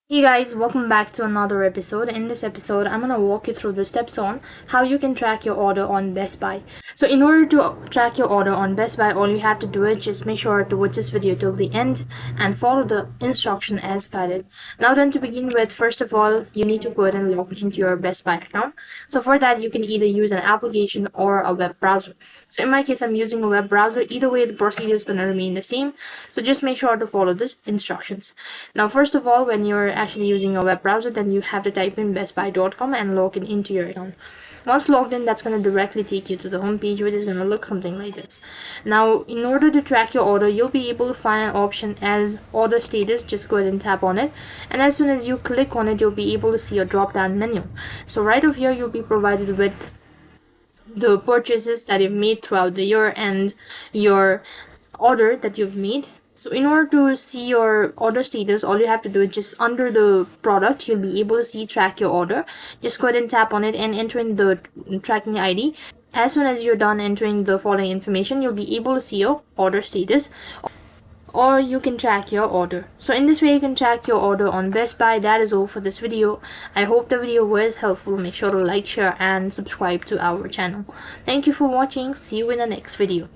Hey guys, welcome back to another episode. In this episode, I'm gonna walk you through the steps on how you can track your order on Best Buy. So in order to track your order on Best Buy, all you have to do is just make sure to watch this video till the end and follow the instruction as guided. Now then, to begin with, first of all, you need to go ahead and log into your Best Buy account. So for that, you can either use an application or a web browser. So in my case, I'm using a web browser. Either way, the procedure is gonna remain the same. So just make sure to follow these instructions. Now, first of all, when you're actually using a web browser, then you have to type in bestbuy.com and log in into your account. Once logged in, that's going to directly take you to the home page, which is going to look something like this. Now, in order to track your order, you'll be able to find an option as order status. Just go ahead and tap on it, and as soon as you click on it, you'll be able to see a drop down menu. So right over here, you'll be provided with the purchases that you've made throughout the year and your order that you've made. So in order to see your order status, all you have to do is just under the product, you'll be able to see track your order. Just go ahead and tap on it and enter in the tracking ID. As soon as you're done entering the following information, you'll be able to see your order status, or you can track your order. So in this way, you can track your order on Best Buy. That is all for this video. I hope the video was helpful. Make sure to like, share and subscribe to our channel. Thank you for watching. See you in the next video.